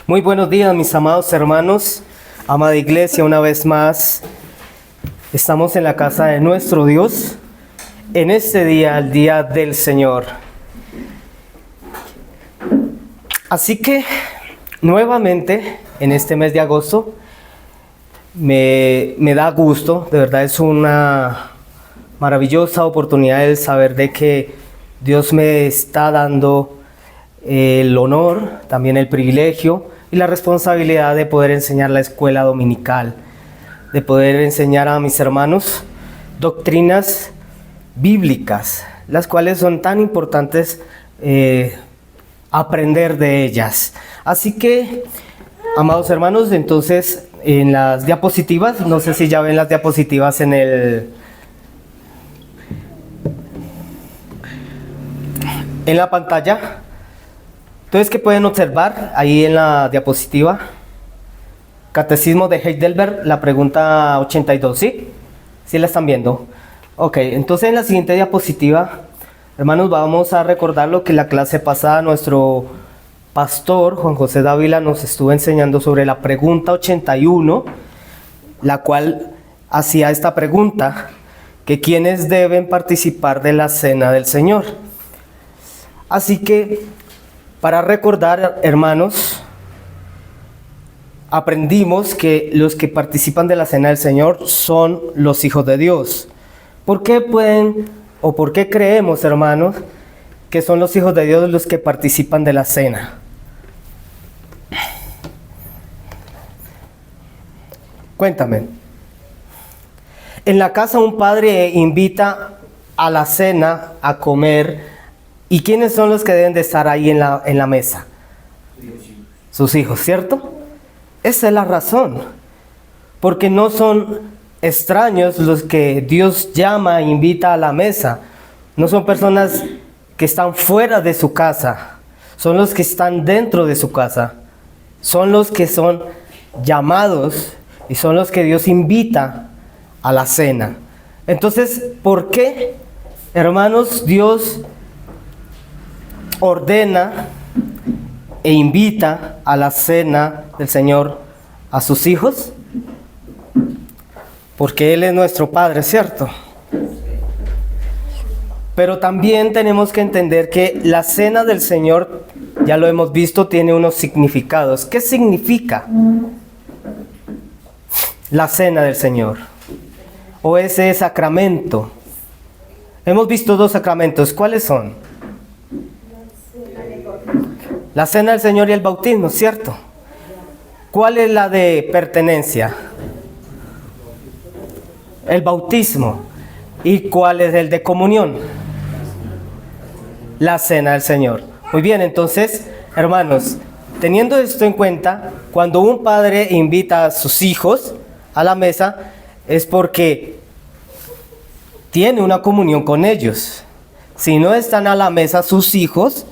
Muy buenos días, mis amados hermanos, amada iglesia, una vez más estamos en la casa de nuestro Dios, en este día, el día del Señor. Así que, nuevamente, en este mes de agosto, me da gusto, de verdad es una maravillosa oportunidad el saber de que Dios me está dando el honor, también el privilegio y la responsabilidad de poder enseñar la escuela dominical, de poder enseñar a mis hermanos doctrinas bíblicas, las cuales son tan importantes aprender de ellas. Así que, amados hermanos, entonces en las diapositivas, no sé si ya ven las diapositivas en la pantalla. Entonces, ¿qué pueden observar ahí en la diapositiva? Catecismo de Heidelberg, la pregunta 82, ¿sí? ¿Sí la están viendo? Ok, entonces en la siguiente diapositiva, hermanos, vamos a recordar lo que la clase pasada nuestro pastor Juan José Dávila nos estuvo enseñando sobre la pregunta 81, la cual hacía esta pregunta, que ¿quiénes deben participar de la cena del Señor? Así que, para recordar, hermanos, aprendimos que los que participan de la cena del Señor son los hijos de Dios. ¿Por qué por qué creemos, hermanos, que son los hijos de Dios los que participan de la cena? Cuéntame. En la casa un padre invita a la cena a comer. ¿Y quiénes son los que deben de estar ahí en la mesa? Sus hijos, ¿cierto? Esa es la razón. Porque no son extraños los que Dios llama e invita a la mesa. No son personas que están fuera de su casa. Son los que están dentro de su casa. Son los que son llamados y son los que Dios invita a la cena. Entonces, ¿por qué, hermanos, Dios ordena e invita a la cena del Señor a sus hijos? Porque Él es nuestro Padre, ¿cierto? Pero también tenemos que entender que la cena del Señor, ya lo hemos visto, tiene unos significados. ¿Qué significa la cena del Señor? O ese sacramento. Hemos visto dos sacramentos. ¿Cuáles son? La cena del Señor y el bautismo, ¿cierto? ¿Cuál es la de pertenencia? El bautismo. ¿Y cuál es el de comunión? La cena del Señor. Muy bien, entonces, hermanos, teniendo esto en cuenta, cuando un padre invita a sus hijos a la mesa, es porque tiene una comunión con ellos. Si no están a la mesa sus hijos,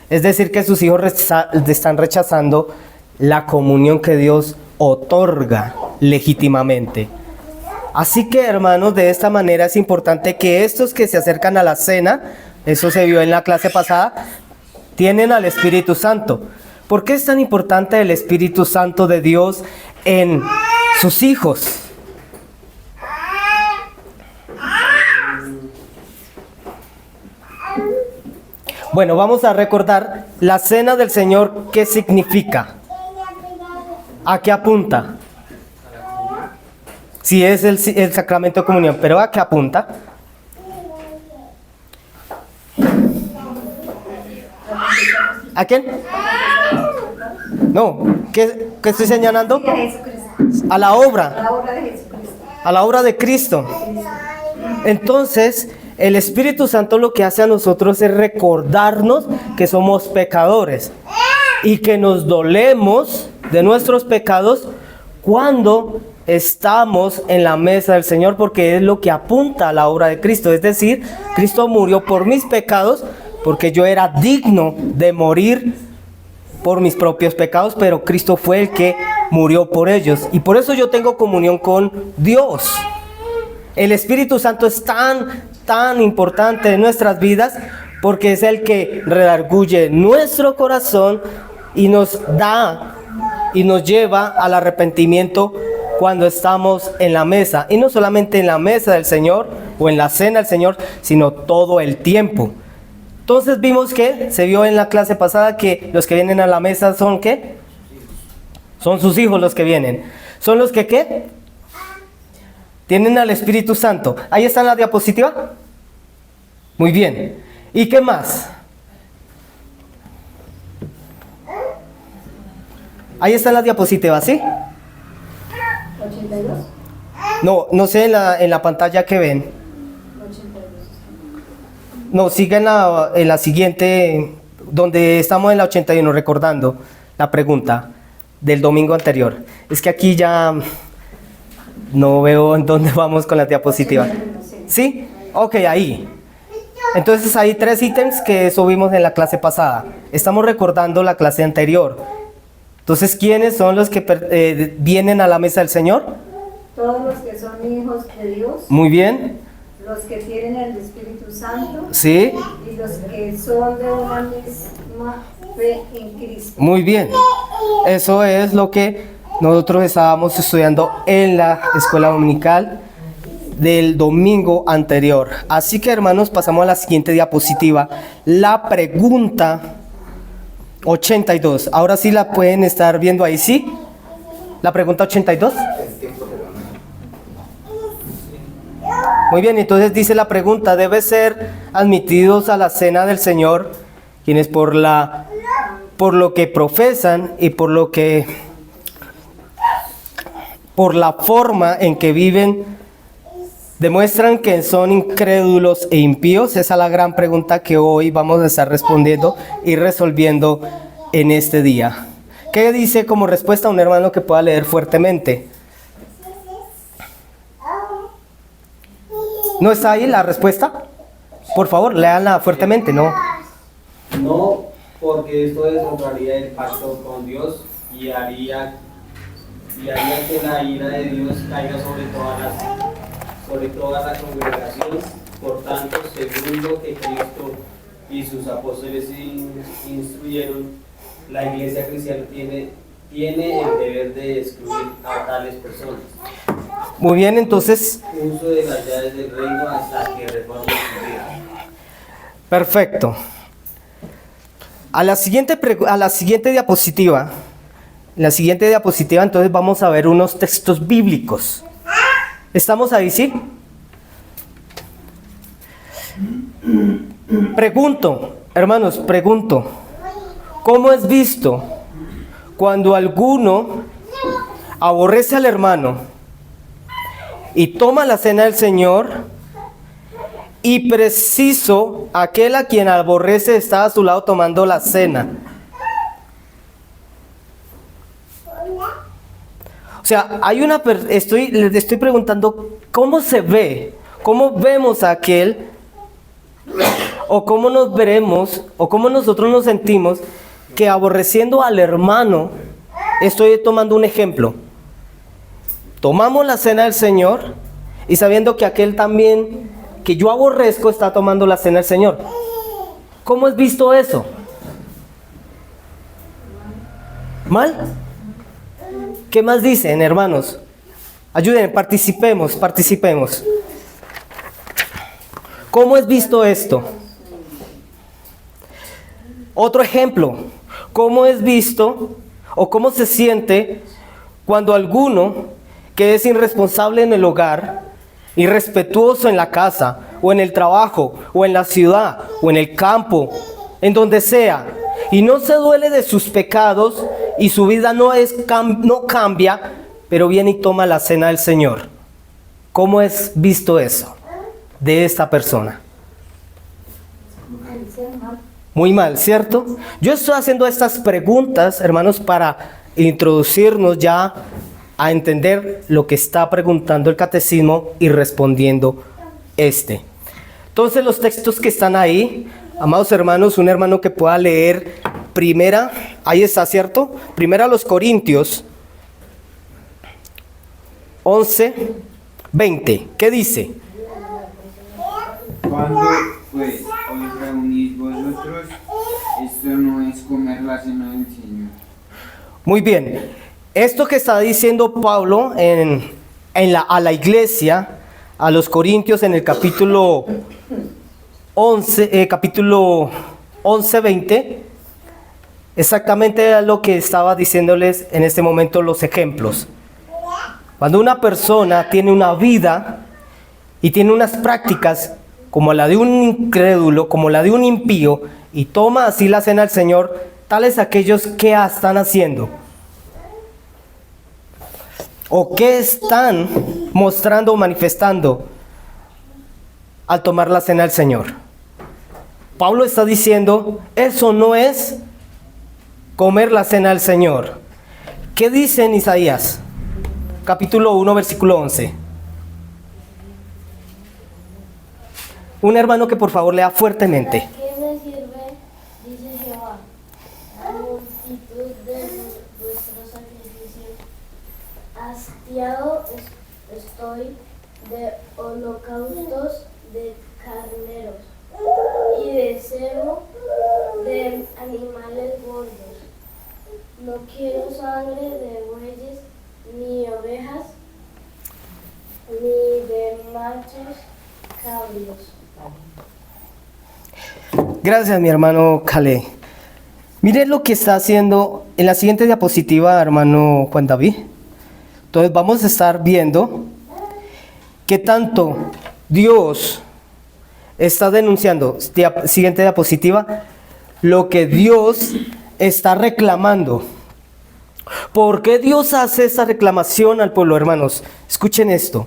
es decir, que sus hijos están rechazando la comunión que Dios otorga legítimamente. Así que, hermanos, de esta manera es importante que estos que se acercan a la cena, eso se vio en la clase pasada, tienen al Espíritu Santo. ¿Por qué es tan importante el Espíritu Santo de Dios en sus hijos? Bueno, vamos a recordar la cena del Señor. ¿Qué significa? ¿A qué apunta? Sí, es el sacramento de comunión, pero ¿a qué apunta? ¿A quién? No, ¿qué estoy señalando? A la obra. A la obra de Cristo. Entonces, el Espíritu Santo lo que hace a nosotros es recordarnos que somos pecadores y que nos dolemos de nuestros pecados cuando estamos en la mesa del Señor, porque es lo que apunta a la obra de Cristo. Es decir, Cristo murió por mis pecados porque yo era digno de morir por mis propios pecados, pero Cristo fue el que murió por ellos. Y por eso yo tengo comunión con Dios. El Espíritu Santo es tan importante en nuestras vidas porque es el que redarguye nuestro corazón y nos da y nos lleva al arrepentimiento cuando estamos en la mesa. Y no solamente en la mesa del Señor o en la cena del Señor, sino todo el tiempo. Entonces vimos que se vio en la clase pasada que los que vienen a la mesa son ¿qué? Son sus hijos los que vienen. Son los que ¿qué? Tienen al Espíritu Santo. Ahí está en la diapositiva. Muy bien. ¿Y qué más? Ahí está en la diapositiva, ¿sí? 82. No sé en la pantalla que ven. 82. No, siga en la siguiente, donde estamos en la 81, recordando la pregunta del domingo anterior. Es que aquí ya no veo en dónde vamos con la diapositiva. ¿Sí? Ok, ahí. Entonces hay 3 ítems que subimos en la clase pasada. Estamos recordando la clase anterior. Entonces, ¿quiénes son los que vienen a la mesa del Señor? Todos los que son hijos de Dios, Muy bien. los que tienen el Espíritu Santo Sí. y los que son de una misma fe en Cristo. Muy bien. Eso es lo que nosotros estábamos estudiando en la escuela dominical del domingo anterior. Así que, hermanos, pasamos a la siguiente diapositiva. La pregunta 82. Ahora sí la pueden estar viendo ahí, ¿sí? La pregunta 82. Muy bien, entonces dice la pregunta: ¿debe ser admitidos a la cena del Señor quienes por lo que profesan y por la forma en que viven demuestran que son incrédulos e impíos? Esa es la gran pregunta que hoy vamos a estar respondiendo y resolviendo en este día. ¿Qué dice como respuesta un hermano que pueda leer fuertemente? ¿No está ahí la respuesta? Por favor, léanla fuertemente, ¿no? No, porque esto deshonraría el pacto con Dios y haría que la ira de Dios caiga sobre todas las congregaciones. Por tanto, según lo que Cristo y sus apóstoles instruyeron, la iglesia cristiana tiene el deber de excluir a tales personas. Muy bien, entonces. Uso de las llaves del reino hasta que reforme su vida. Perfecto. A la siguiente diapositiva. En la siguiente diapositiva, entonces vamos a ver unos textos bíblicos. ¿Estamos ahí, sí? Pregunto, hermanos, ¿cómo es visto cuando alguno aborrece al hermano y toma la cena del Señor y preciso aquel a quien aborrece está a su lado tomando la cena? O sea, les estoy preguntando cómo se ve, cómo vemos a aquel, o cómo nos veremos, o cómo nosotros nos sentimos que aborreciendo al hermano. Estoy tomando un ejemplo. Tomamos la cena del Señor y sabiendo que aquel también que yo aborrezco está tomando la cena del Señor. ¿Cómo es visto eso? ¿Mal? ¿Qué más dicen, hermanos? Ayuden, participemos. ¿Cómo es visto esto? Otro ejemplo. ¿Cómo es visto o cómo se siente cuando alguno que es irresponsable en el hogar, irrespetuoso en la casa, o en el trabajo, o en la ciudad, o en el campo, en donde sea, y no se duele de sus pecados y su vida no cambia, pero viene y toma la cena del Señor? ¿Cómo es visto eso de esta persona? Muy mal, ¿cierto? Yo estoy haciendo estas preguntas, hermanos, para introducirnos ya a entender lo que está preguntando el catecismo y respondiendo este. Entonces, los textos que están ahí, amados hermanos, un hermano que pueda leer primera, ahí está, ¿cierto? Primera a los Corintios 11:20. ¿Qué dice? Cuando pues os reunís vosotros, esto no es comer la cena del Señor. Muy bien. Esto que está diciendo Pablo a la iglesia, a los Corintios en el capítulo 11, 20, exactamente era lo que estaba diciéndoles en este momento los ejemplos. Cuando una persona tiene una vida y tiene unas prácticas como la de un incrédulo, como la de un impío, y toma así la cena al Señor, tales aquellos que están haciendo o que están mostrando o manifestando al tomar la cena al Señor. Pablo está diciendo, eso no es comer la cena al Señor. ¿Qué dice en Isaías? Capítulo 1, versículo 11. Un hermano que por favor lea fuertemente. ¿Qué me sirve, dice Jehová, la multitud de vuestros sacrificios? Hastiado estoy de holocaustos de carneros y de cebo de animales gordos. No quiero sangre de bueyes, ni ovejas, ni de machos cabríos. Gracias, mi hermano Calé. Miren lo que está haciendo en la siguiente diapositiva, hermano Juan David. Entonces vamos a estar viendo que tanto Dios está denunciando, siguiente diapositiva, lo que Dios está reclamando. ¿Por qué Dios hace esa reclamación al pueblo, hermanos? Escuchen esto.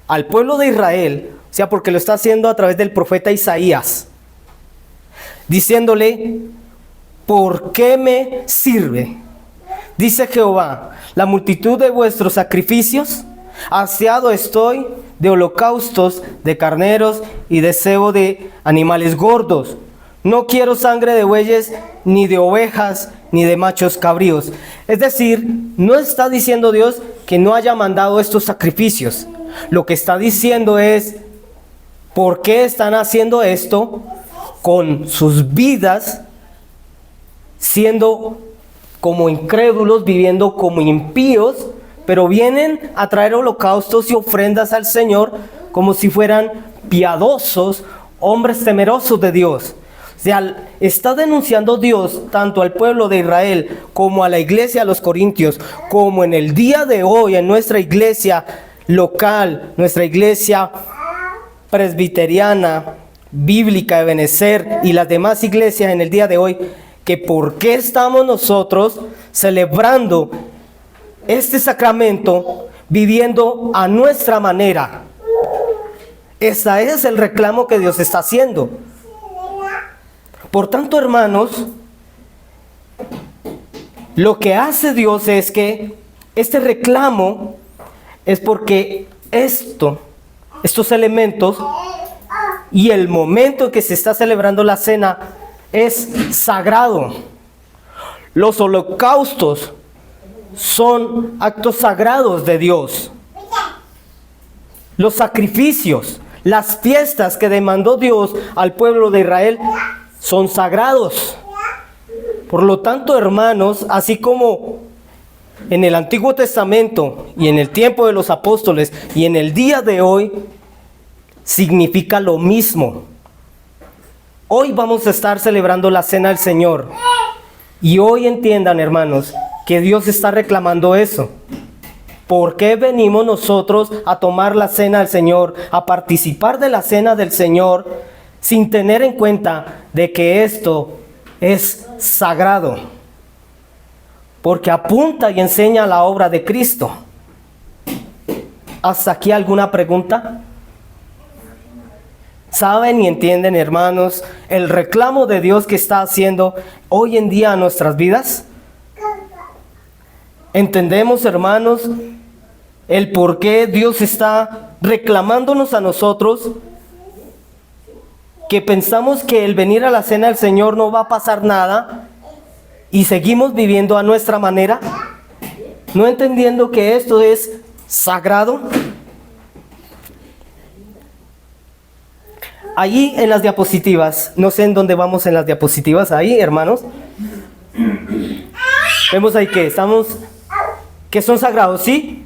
Al pueblo de Israel, o sea, porque lo está haciendo a través del profeta Isaías, diciéndole, ¿por qué me sirve? Dice Jehová, la multitud de vuestros sacrificios, hastiado estoy de holocaustos, de carneros y de cebo de animales gordos. No quiero sangre de bueyes, ni de ovejas, ni de machos cabríos. Es decir, no está diciendo Dios que no haya mandado estos sacrificios. Lo que está diciendo es, ¿por qué están haciendo esto con sus vidas, siendo como incrédulos, viviendo como impíos, pero vienen a traer holocaustos y ofrendas al Señor como si fueran piadosos, hombres temerosos de Dios? O sea, está denunciando Dios tanto al pueblo de Israel como a la iglesia, a los Corintios, como en el día de hoy en nuestra iglesia local, nuestra iglesia presbiteriana, bíblica de Benecer y las demás iglesias en el día de hoy, que por qué estamos nosotros celebrando este sacramento viviendo a nuestra manera. Ese es el reclamo que Dios está haciendo. Por tanto, hermanos, lo que hace Dios es que este reclamo es porque estos elementos y el momento en que se está celebrando la cena es sagrado. Los holocaustos son actos sagrados de Dios. Los sacrificios, las fiestas que demandó Dios al pueblo de Israel son sagrados. Por lo tanto, hermanos, así como en el Antiguo Testamento y en el tiempo de los apóstoles y en el día de hoy, significa lo mismo. Hoy vamos a estar celebrando la cena del Señor. Y hoy entiendan, hermanos, que Dios está reclamando eso. ¿Por qué venimos nosotros a tomar la cena del Señor, a participar de la cena del Señor, sin tener en cuenta de que esto es sagrado? Porque apunta y enseña la obra de Cristo. ¿Hasta aquí alguna pregunta? ¿Saben y entienden, hermanos, el reclamo de Dios que está haciendo hoy en día a nuestras vidas? ¿Entendemos, hermanos, el por qué Dios está reclamándonos a nosotros? Que pensamos que el venir a la cena del Señor no va a pasar nada y seguimos viviendo a nuestra manera, no entendiendo que esto es sagrado. Allí en las diapositivas, no sé en dónde vamos en las diapositivas, ahí, hermanos. Vemos ahí que estamos, que son sagrados, ¿sí?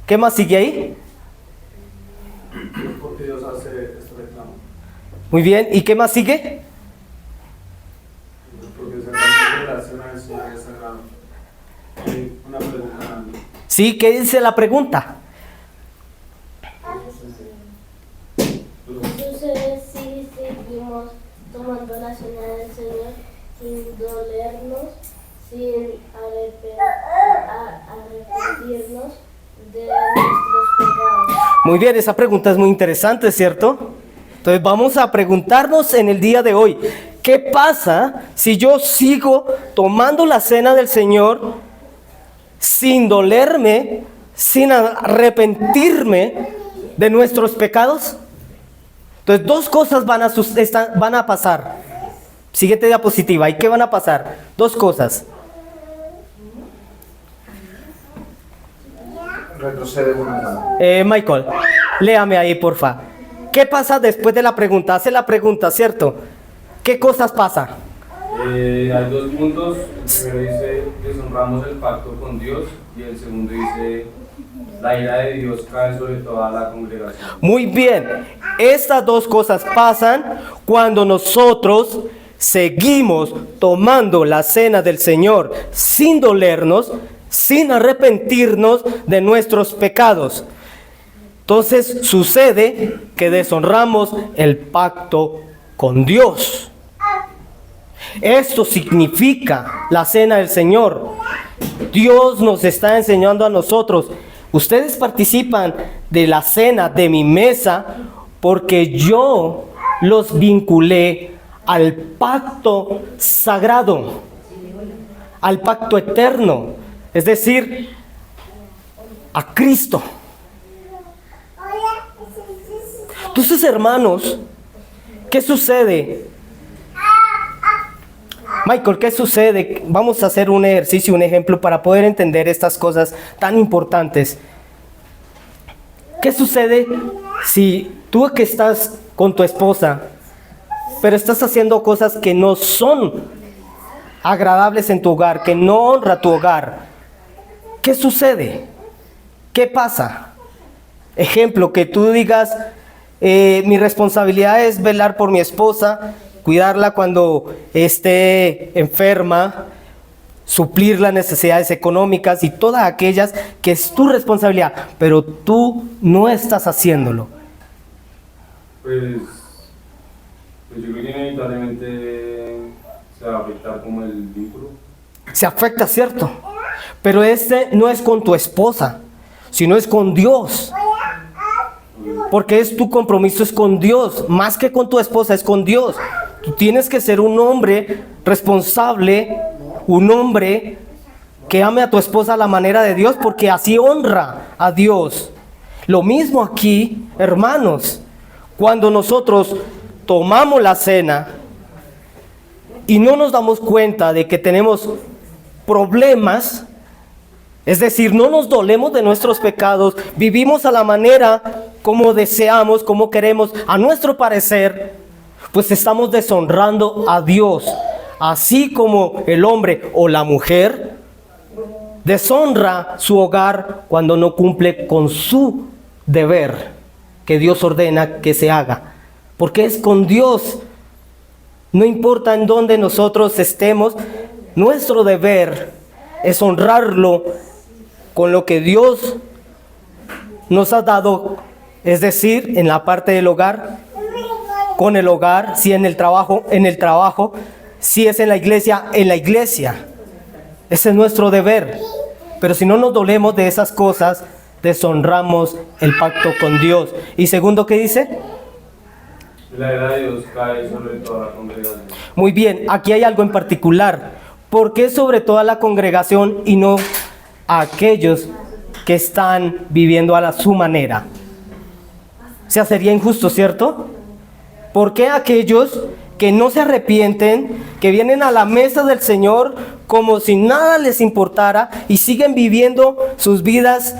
¿Qué más sigue ahí? Porque Dios hace este reclamo. Muy bien, ¿y qué más sigue? Porque se trata de la cena del Señor es sagrado. Y una pregunta grande. Sí, ¿qué dice la pregunta? ¿Qué sucede si seguimos tomando la cena del Señor sin dolernos, sin arrepentirnos de nuestros pecados? Muy bien, esa pregunta es muy interesante, ¿cierto? Entonces vamos a preguntarnos en el día de hoy, ¿qué pasa si yo sigo tomando la cena del Señor sin dolerme, sin arrepentirme de nuestros pecados? Entonces dos cosas van a pasar. Siguiente diapositiva, ¿y qué van a pasar? Dos cosas. Retrocede una. Michael, léame ahí, porfa. ¿Qué pasa después de la pregunta? Hace la pregunta, ¿cierto? ¿Qué cosas pasan? Hay dos puntos. El primero dice, deshonramos el pacto con Dios. Y el segundo dice, la ira de Dios cae sobre toda la congregación. Muy bien, estas dos cosas pasan cuando nosotros seguimos tomando la cena del Señor sin dolernos, sin arrepentirnos de nuestros pecados. Entonces sucede que deshonramos el pacto con Dios. Esto significa la cena del Señor. Dios nos está enseñando a nosotros. Ustedes participan de la cena, de mi mesa, porque yo los vinculé al pacto sagrado, al pacto eterno, es decir, a Cristo. Entonces, hermanos, ¿qué sucede? Michael, ¿qué sucede? Vamos a hacer un ejercicio, un ejemplo para poder entender estas cosas tan importantes. ¿Qué sucede si tú que estás con tu esposa, pero estás haciendo cosas que no son agradables en tu hogar, que no honra tu hogar? ¿Qué sucede? ¿Qué pasa? Ejemplo, que tú digas, mi responsabilidad es velar por mi esposa, cuidarla cuando esté enferma, suplir las necesidades económicas y todas aquellas que es tu responsabilidad, pero tú no estás haciéndolo. Pues yo creo que inevitablemente se va a afectar como el vínculo. Se afecta, ¿cierto? Pero este no es con tu esposa, sino es con Dios. Porque es tu compromiso, es con Dios, más que con tu esposa, es con Dios. Tú tienes que ser un hombre responsable, un hombre que ame a tu esposa a la manera de Dios, porque así honra a Dios. Lo mismo aquí, hermanos, cuando nosotros tomamos la cena y no nos damos cuenta de que tenemos problemas, es decir, no nos dolemos de nuestros pecados, vivimos a la manera como deseamos, como queremos, a nuestro parecer, pues estamos deshonrando a Dios. Así como el hombre o la mujer deshonra su hogar cuando no cumple con su deber que Dios ordena que se haga. Porque es con Dios. No importa en dónde nosotros estemos, nuestro deber es honrarlo con lo que Dios nos ha dado, es decir, en la parte del hogar, con el hogar, si en el trabajo, si es en la iglesia, en la iglesia. Ese es nuestro deber. Pero si no nos dolemos de esas cosas, deshonramos el pacto con Dios. Y segundo, ¿qué dice? La ira de Dios cae sobre toda la congregación. Muy bien, aquí hay algo en particular. ¿Por qué sobre toda la congregación y no a aquellos que están viviendo a su manera? O sea, sería injusto, ¿cierto? ¿Por qué aquellos que no se arrepienten, que vienen a la mesa del Señor como si nada les importara y siguen viviendo sus vidas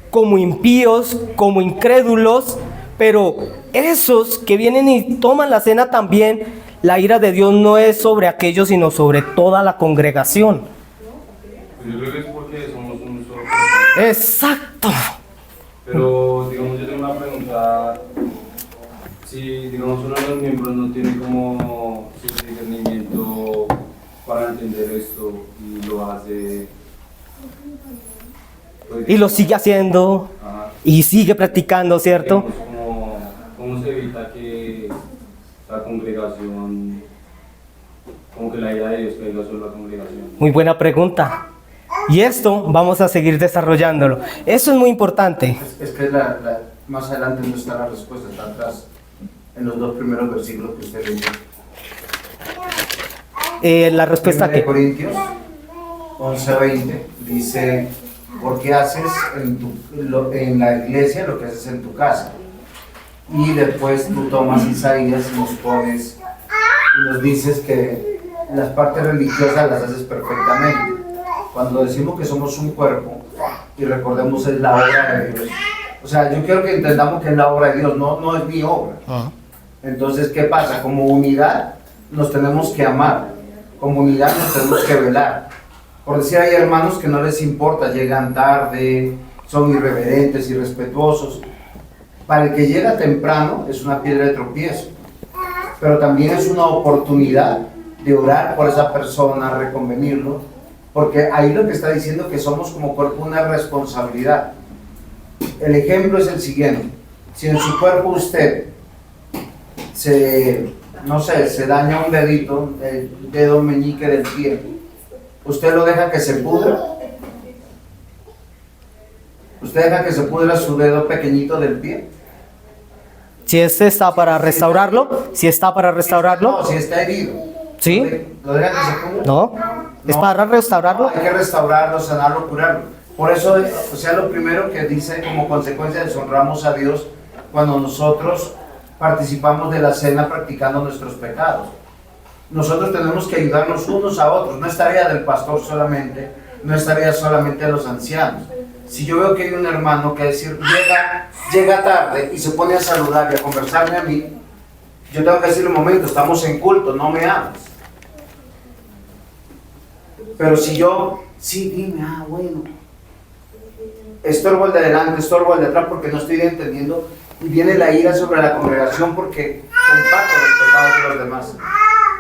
como impíos, como incrédulos? Pero esos que vienen y toman la cena también, la ira de Dios no es sobre aquellos, sino sobre toda la congregación. Pues yo creo que es porque somos un solo cuerpo. Exacto. Pero, digamos, yo tengo una pregunta. Si, digamos, uno de los miembros no tiene como su discernimiento para entender esto y lo hace... pues, Y lo sigue haciendo ajá, y sigue practicando, ¿cierto? digamos, ¿cómo se evita que la congregación, como que la idea de Dios caiga sobre la congregación? Muy buena pregunta. Y esto vamos a seguir desarrollándolo. Eso es muy importante. Es que más adelante no está la respuesta, está atrás, en los 2 primeros versículos que usted leyó. La respuesta 1 que... Corintios 11:20 dice, ¿por qué haces en la iglesia lo que haces en tu casa? Y después tú tomas Isaías y nos pones, y nos dices que las partes religiosas las haces perfectamente. Cuando decimos que somos un cuerpo, y recordemos es la obra de Dios. O sea, yo quiero que entendamos que es la obra de Dios, no es mi obra. Entonces, ¿qué pasa? Como unidad nos tenemos que amar, como unidad nos tenemos que velar. Por decir, hay hermanos que no les importa, llegan tarde, son irreverentes, irrespetuosos. Para el que llega temprano es una piedra de tropiezo, pero también es una oportunidad de orar por esa persona, reconvenirlo, porque ahí lo que está diciendo que somos como cuerpo una responsabilidad. El ejemplo es el siguiente: si en su cuerpo usted se daña un dedito, el dedo meñique del pie, ¿usted lo deja que se pudra? ¿Usted deja que se pudra su dedo pequeñito del pie? Si este está para restaurarlo, No, si está herido. ¿Sí? ¿Lo deja que se pudra? ¿No? ¿Es para restaurarlo? Hay que restaurarlo, sanarlo, curarlo. Por eso, o sea, lo primero que dice como consecuencia deshonramos a Dios cuando nosotros participamos de la cena practicando nuestros pecados. Nosotros tenemos que ayudarnos unos a otros. No es tarea del pastor solamente, no es tarea solamente de los ancianos. Si yo veo que hay un hermano que llega tarde y se pone a saludar y a conversarme a mí, yo tengo que decirle: un momento, estamos en culto, no me hables. Pero si yo, sí, dime, bueno, estorbo el de adelante, estorbo el de atrás porque no estoy entendiendo, y viene la ira sobre la congregación porque comparto los pecados de los demás.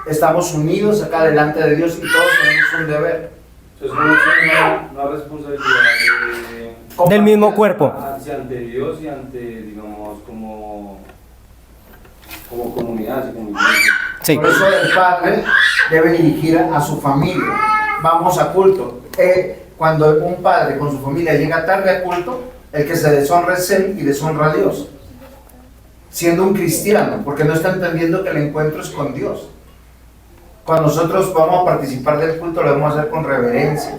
Estamos unidos acá delante de Dios y todos tenemos un deber. Entonces, una responsabilidad Del mismo cuerpo. ante Dios y ante, digamos, como comunidad, así como iglesia. Sí. Por eso el padre debe dirigir a su familia. Vamos a culto. Cuando un padre con su familia llega tarde a culto, el que se deshonra es él y deshonra a Dios. Siendo un cristiano, porque no está entendiendo que el encuentro es con Dios. Cuando nosotros vamos a participar del culto, lo debemos hacer con reverencia.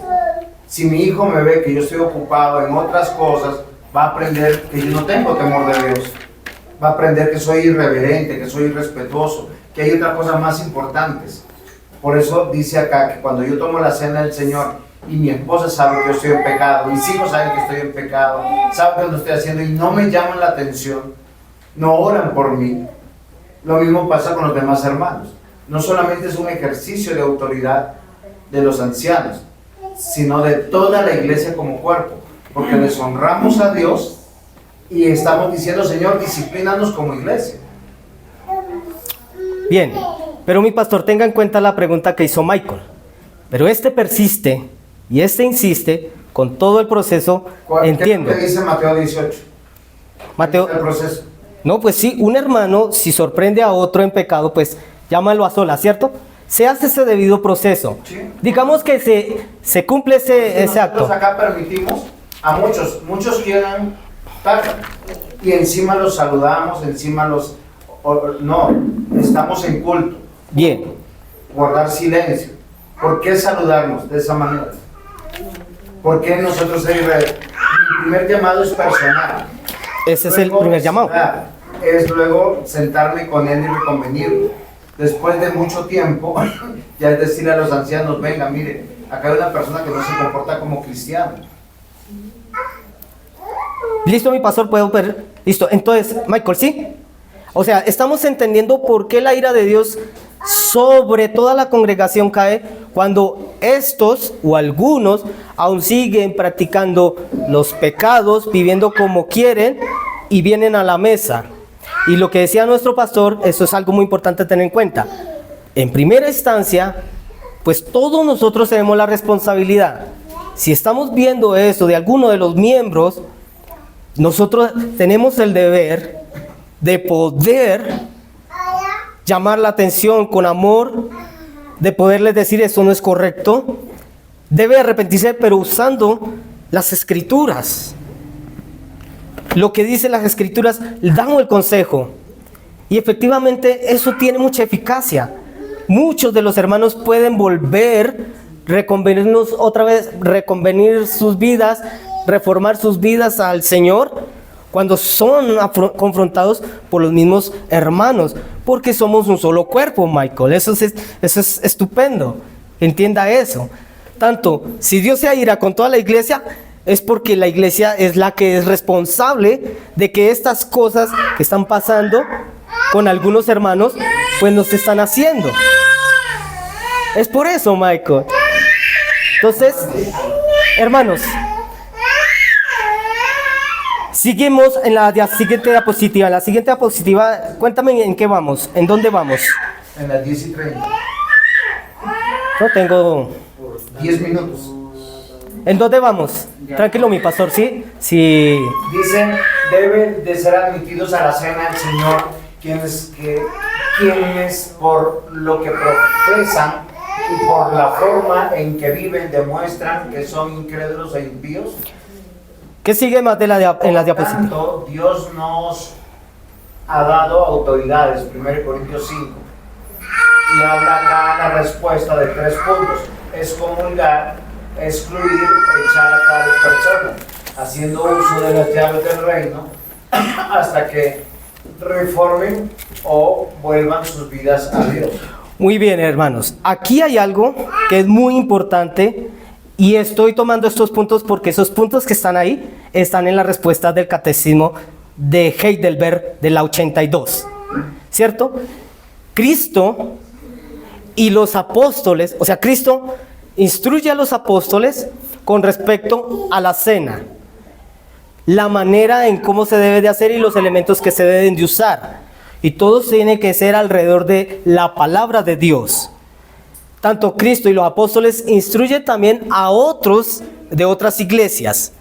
Si mi hijo me ve que yo estoy ocupado en otras cosas, va a aprender que yo no tengo temor de Dios. Va a aprender que soy irreverente, que soy irrespetuoso, que hay otras cosas más importantes. Por eso dice acá que cuando yo tomo la cena del Señor y mi esposa sabe que yo estoy en pecado, mis hijos saben que estoy en pecado, saben que lo estoy haciendo y no me llaman la atención, no oran por mí. Lo mismo pasa con los demás hermanos. No solamente es un ejercicio de autoridad de los ancianos, sino de toda la iglesia como cuerpo, porque deshonramos a Dios y estamos diciendo: Señor, disciplínanos como iglesia. Bien, pero mi pastor, tenga en cuenta la pregunta que hizo Michael. Pero este persiste y este insiste con todo el proceso, entiendo. ¿Qué dice Mateo 18? Mateo, El proceso. no, pues sí, un hermano, si sorprende a otro en pecado, pues llámalo a solas, ¿cierto? Se hace ese debido proceso. Sí. Digamos que se cumple ese acto. Nosotros acá permitimos a muchos quieren tarde y encima los saludamos, no, estamos en culto. Bien, Guardar silencio. ¿Por qué saludarnos de esa manera? ¿Por qué nosotros mi primer llamado es personal? ese es el Luego, primer llamado. Es luego sentarme con él y reconvenirlo. Después de mucho tiempo, ya es decirle a los ancianos: venga, mire, acá hay una persona que no se comporta como cristiano. Listo, mi pastor, puedo ver. Listo, entonces, Michael, ¿sí? O sea, estamos entendiendo por qué la ira de Dios sobre toda la congregación cae cuando estos o algunos aún siguen practicando los pecados, viviendo como quieren y vienen a la mesa. Y lo que decía nuestro pastor, eso es algo muy importante tener en cuenta. En primera instancia, pues todos nosotros tenemos la responsabilidad. Si estamos viendo eso de alguno de los miembros, nosotros tenemos el deber de poder llamar la atención con amor, de poderles decir esto no es correcto. Debe arrepentirse, pero usando las escrituras. Lo que dicen las escrituras, damos el consejo. Y efectivamente eso tiene mucha eficacia. Muchos de los hermanos pueden volver, reconvenirnos otra vez, reconvenir sus vidas, reformar sus vidas al Señor cuando son confrontados por los mismos hermanos, porque somos un solo cuerpo, Michael. Eso es estupendo. Entienda eso. Tanto, si Dios se aira con toda la iglesia, es porque la iglesia es la que es responsable de que estas cosas que están pasando con algunos hermanos, pues no se están haciendo. Es por eso, Michael. Entonces, hermanos, seguimos en la siguiente diapositiva. En la siguiente diapositiva, cuéntame en qué vamos, en dónde vamos. En las 10:30. No tengo... 10 minutos. ¿En dónde vamos? Tranquilo, mi pastor, ¿sí? Sí. Dicen, deben de ser admitidos a la cena del Señor quienes por lo que profesan y por la forma en que viven demuestran que son incrédulos e impíos. ¿Qué sigue más en las diapositivas? Tanto, Dios nos ha dado autoridades, 1 Corintios 5. Y habla acá la respuesta de 3 puntos. Excomulgar, excluir, echar a tales personas, haciendo uso de las llaves del reino hasta que reformen o vuelvan sus vidas a Dios. Muy bien, hermanos. Aquí hay algo que es muy importante y estoy tomando estos puntos porque esos puntos que están ahí están en la respuesta del catecismo de Heidelberg de la 82. ¿Cierto? Cristo y los apóstoles, o sea, Cristo instruye a los apóstoles con respecto a la cena, la manera en cómo se debe de hacer y los elementos que se deben de usar. Y todo tiene que ser alrededor de la palabra de Dios. Tanto Cristo y los apóstoles instruyen también a otros de otras iglesias.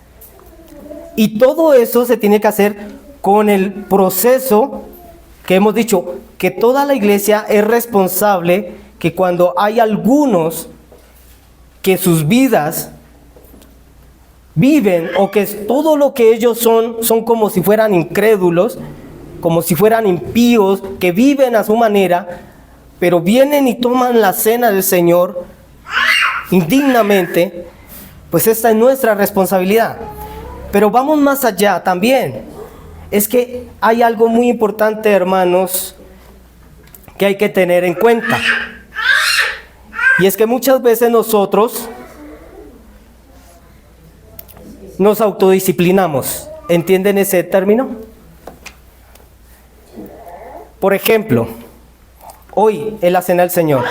Y todo eso se tiene que hacer con el proceso que hemos dicho, que toda la iglesia es responsable, que cuando hay algunos que sus vidas viven o que todo lo que ellos son como si fueran incrédulos, como si fueran impíos, que viven a su manera, pero vienen y toman la cena del Señor indignamente, pues esta es nuestra responsabilidad. Pero vamos más allá también. Es que hay algo muy importante, hermanos, que hay que tener en cuenta. Y es que muchas veces nosotros nos autodisciplinamos. ¿Entienden ese término? Por ejemplo, hoy es la cena del Señor.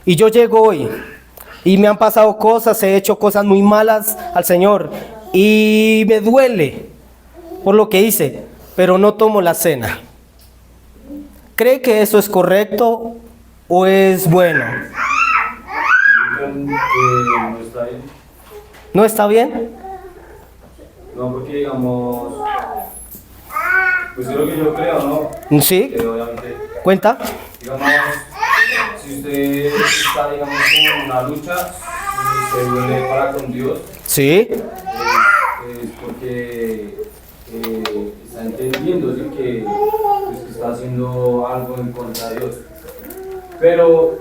Y yo llego hoy y me han pasado cosas, he hecho cosas muy malas al Señor. Y me duele por lo que hice, pero no tomo la cena. ¿Cree que eso es correcto o es bueno? No está bien. ¿No está bien? No, porque digamos, pues es lo que yo creo, ¿no? Sí. Que obviamente, ¿Cuenta? digamos, si usted está, digamos, como en una lucha y se duele para con Dios, Sí. es porque está entendiendo, ¿sí? Que, pues, que está haciendo algo en contra de Dios. Pero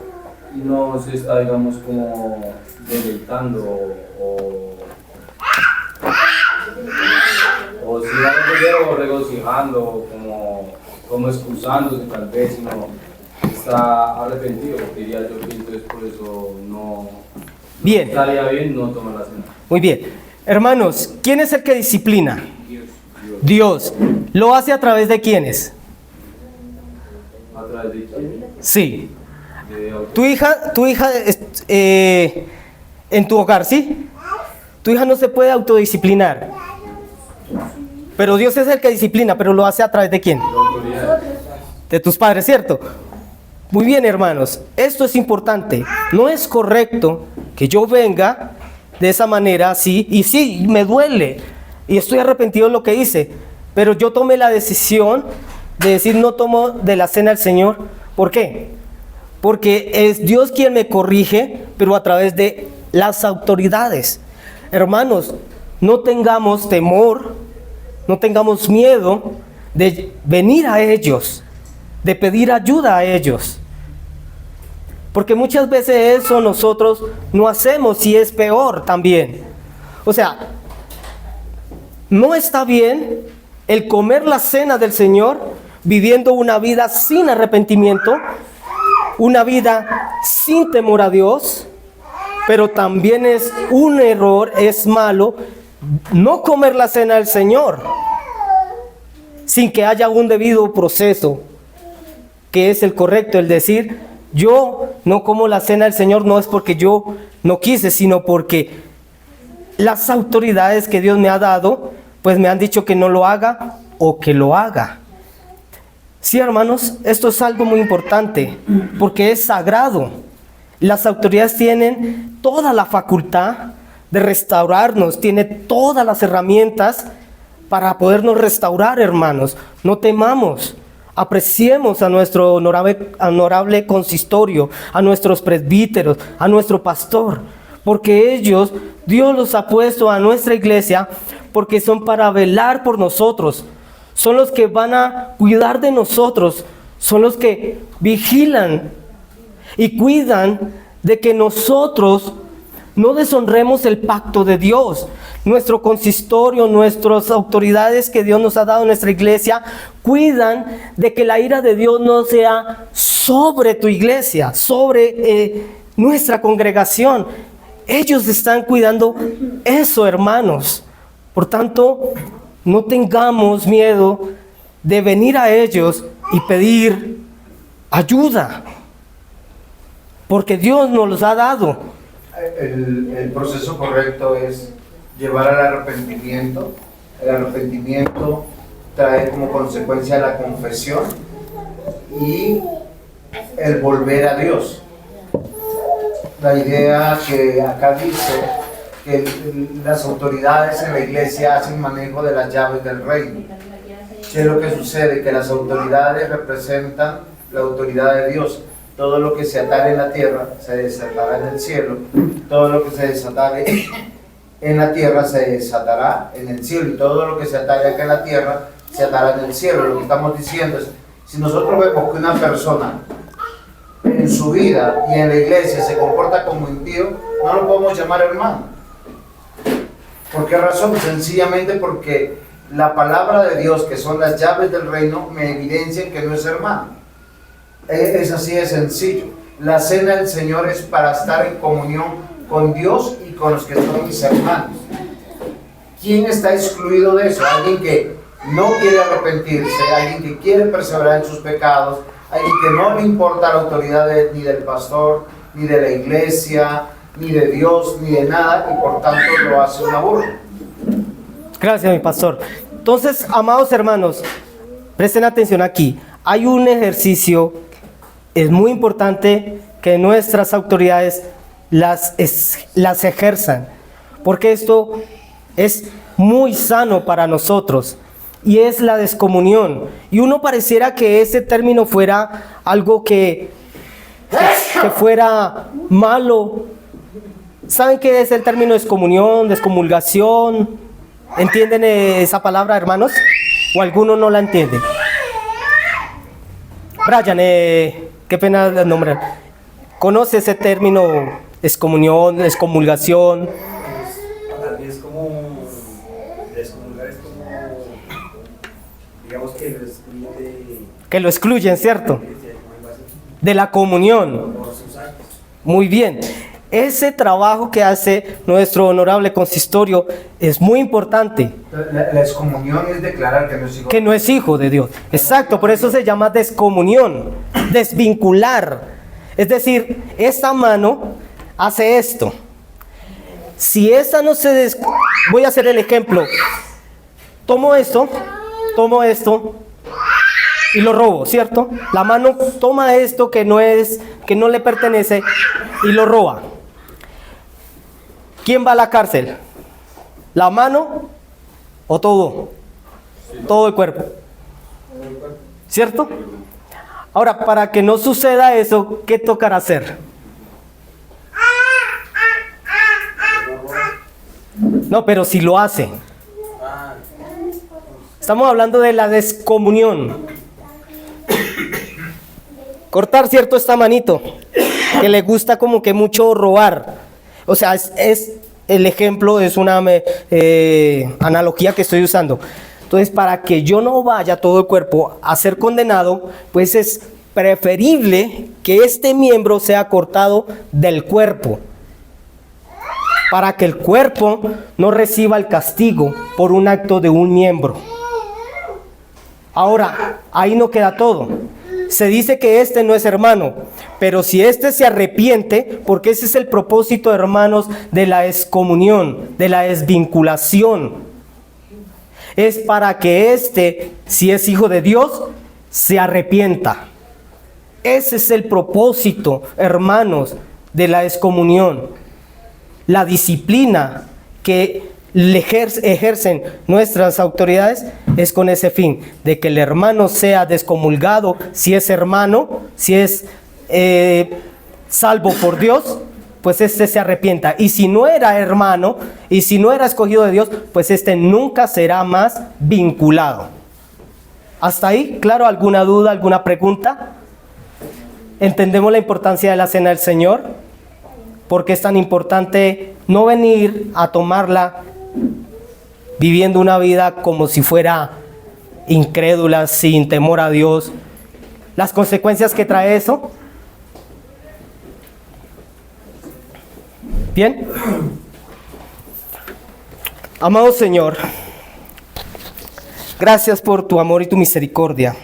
no se está, digamos, como deleitando o si va a entender, o regocijando, como excusándose tal vez, sino está arrepentido, diría yo, que entonces por eso no Bien. estaría bien no tomar la cena. Muy bien. Hermanos, ¿quién es el que disciplina? Dios. ¿Lo hace a través de quiénes? ¿A través de quién? Sí. de auto. Tu hija en tu hogar, ¿sí? Tu hija no se puede autodisciplinar. Pero Dios es el que disciplina, pero lo hace a través de quién? De tus padres, ¿cierto? Muy bien, hermanos, esto es importante. No es correcto que yo venga de esa manera así, y sí, me duele, y estoy arrepentido de lo que hice, pero yo tomé la decisión de decir no tomo de la cena al Señor. ¿Por qué? Porque es Dios quien me corrige, pero a través de las autoridades. Hermanos, no tengamos temor, no tengamos miedo de venir a ellos, de pedir ayuda a ellos. Porque muchas veces eso nosotros no hacemos y es peor también. O sea, no está bien el comer la cena del Señor viviendo una vida sin arrepentimiento, una vida sin temor a Dios, pero también es un error, es malo no comer la cena del Señor sin que haya un debido proceso, que es el correcto, el decir, yo no como la cena del Señor no es porque yo no quise, sino porque las autoridades que Dios me ha dado, pues me han dicho que no lo haga o que lo haga. Sí, hermanos, esto es algo muy importante, porque es sagrado. Las autoridades tienen toda la facultad de restaurarnos, tienen todas las herramientas para podernos restaurar, hermanos. No temamos, apreciemos a nuestro honorable consistorio, a nuestros presbíteros, a nuestro pastor, porque ellos, Dios los ha puesto a nuestra iglesia, porque son para velar por nosotros. Son los que van a cuidar de nosotros, son los que vigilan y cuidan de que nosotros no deshonremos el pacto de Dios. Nuestro consistorio, nuestras autoridades que Dios nos ha dado en nuestra iglesia, cuidan de que la ira de Dios no sea sobre tu iglesia, sobre nuestra congregación. Ellos están cuidando eso, hermanos. Por tanto, no tengamos miedo de venir a ellos y pedir ayuda, porque Dios nos los ha dado. El proceso correcto es llevar al arrepentimiento. El arrepentimiento trae como consecuencia la confesión y el volver a Dios. La idea que acá dice que las autoridades en la iglesia hacen manejo de las llaves del reino. ¿Qué es lo que sucede? Que las autoridades representan la autoridad de Dios. Todo lo que se atare en la tierra se desatará en el cielo. Todo lo que se desatare en la tierra se desatará en el cielo. Y todo lo que se atare acá en la tierra se atará en el cielo. Lo que estamos diciendo es, si nosotros vemos que una persona en su vida y en la iglesia se comporta como impío, no lo podemos llamar hermano. ¿Por qué razón? Sencillamente porque la palabra de Dios, que son las llaves del reino, me evidencian que no es hermano. Es así de sencillo. La cena del Señor es para estar en comunión con Dios y con los que son mis hermanos. ¿Quién está excluido de eso? Alguien que no quiere arrepentirse, alguien que quiere perseverar en sus pecados, alguien que no le importa la autoridad ni del pastor, ni de la iglesia, ni de Dios, ni de nada, y por tanto lo hace una burla. Gracias, mi pastor. Entonces, amados hermanos, presten atención aquí. Hay un ejercicio, es muy importante que nuestras autoridades las ejerzan, porque esto es muy sano para nosotros, y es la descomunión. Y uno pareciera que ese término fuera algo que fuera malo. ¿Saben qué es el término descomunión, descomulgación? ¿Entienden esa palabra, hermanos? ¿O alguno no la entiende? Brian, qué pena el nombre. ¿Conoce ese término excomunión, excomulgación? Es como descomulgar, es como, digamos que lo excluye Que lo excluyen, ¿cierto? De la comunión. por sus actos. Muy bien. ese trabajo que hace nuestro honorable consistorio es muy importante. La excomunión es declarar que no es hijo. Que no es hijo de Dios. Exacto, por eso se llama descomunión, desvincular. Es decir, esta mano hace esto. Si esta no se voy a hacer el ejemplo. Tomo esto y lo robo, ¿cierto? La mano toma esto que no le pertenece y lo roba. ¿Quién va a la cárcel? ¿La mano o todo? Todo el cuerpo. ¿Cierto? Ahora, para que no suceda eso, ¿qué tocará hacer? No, pero si lo hace. Estamos hablando de la descomunión. Cortar, ¿cierto? Esta manito, que le gusta como que mucho robar. O sea, es el ejemplo, es una analogía que estoy usando. Entonces, para que yo no vaya todo el cuerpo a ser condenado, pues es preferible que este miembro sea cortado del cuerpo, para que el cuerpo no reciba el castigo por un acto de un miembro. Ahora, ahí no queda todo. Se dice que este no es hermano, pero si este se arrepiente, porque ese es el propósito, hermanos, de la excomunión, de la desvinculación, es para que este, si es hijo de Dios, se arrepienta. Ese es el propósito, hermanos, de la excomunión. La disciplina que ejercen nuestras autoridades es con ese fin, de que el hermano sea descomulgado, si es hermano, si es salvo por Dios, pues este se arrepienta. Y si no era hermano, y si no era escogido de Dios, pues este nunca será más vinculado. ¿Hasta ahí? ¿Claro? ¿Alguna duda, alguna pregunta? ¿Entendemos la importancia de la cena del Señor? ¿Por qué es tan importante no venir a tomarla viviendo una vida como si fuera incrédula, sin temor a Dios? Las consecuencias que trae eso. Bien. Amado Señor, gracias por tu amor y tu misericordia.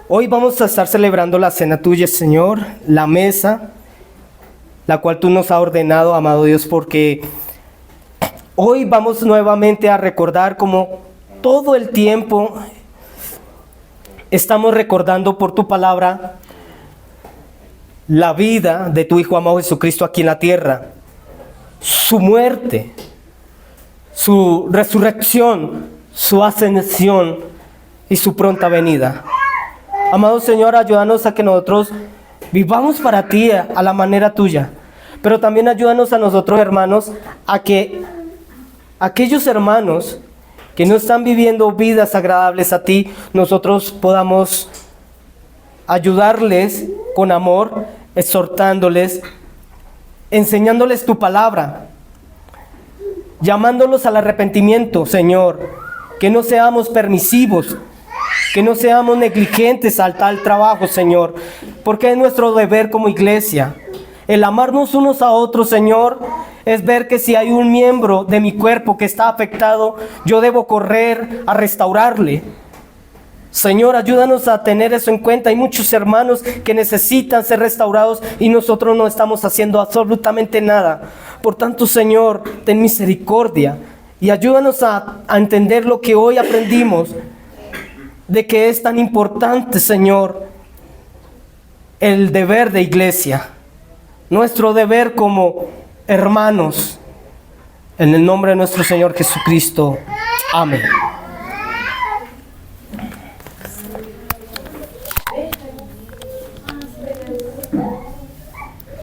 Hoy vamos a estar celebrando la cena tuya, Señor, la mesa, la cual tú nos has ordenado, amado Dios, porque hoy vamos nuevamente a recordar como todo el tiempo estamos recordando por tu palabra la vida de tu Hijo amado Jesucristo aquí en la tierra, su muerte, su resurrección, su ascensión y su pronta venida. Amado Señor, ayúdanos a que nosotros vivamos para ti a la manera tuya, pero también ayúdanos a nosotros, hermanos, a que aquellos hermanos que no están viviendo vidas agradables a ti, nosotros podamos ayudarles con amor, exhortándoles, enseñándoles tu palabra, llamándolos al arrepentimiento, Señor, que no seamos permisivos, que no seamos negligentes al tal trabajo, Señor, porque es nuestro deber como iglesia. El amarnos unos a otros, Señor, es ver que si hay un miembro de mi cuerpo que está afectado, yo debo correr a restaurarle. Señor, ayúdanos a tener eso en cuenta. Hay muchos hermanos que necesitan ser restaurados y nosotros no estamos haciendo absolutamente nada. Por tanto, Señor, ten misericordia y ayúdanos a entender lo que hoy aprendimos, de que es tan importante, Señor, el deber de iglesia, nuestro deber como hermanos, en el nombre de nuestro Señor Jesucristo. Amén.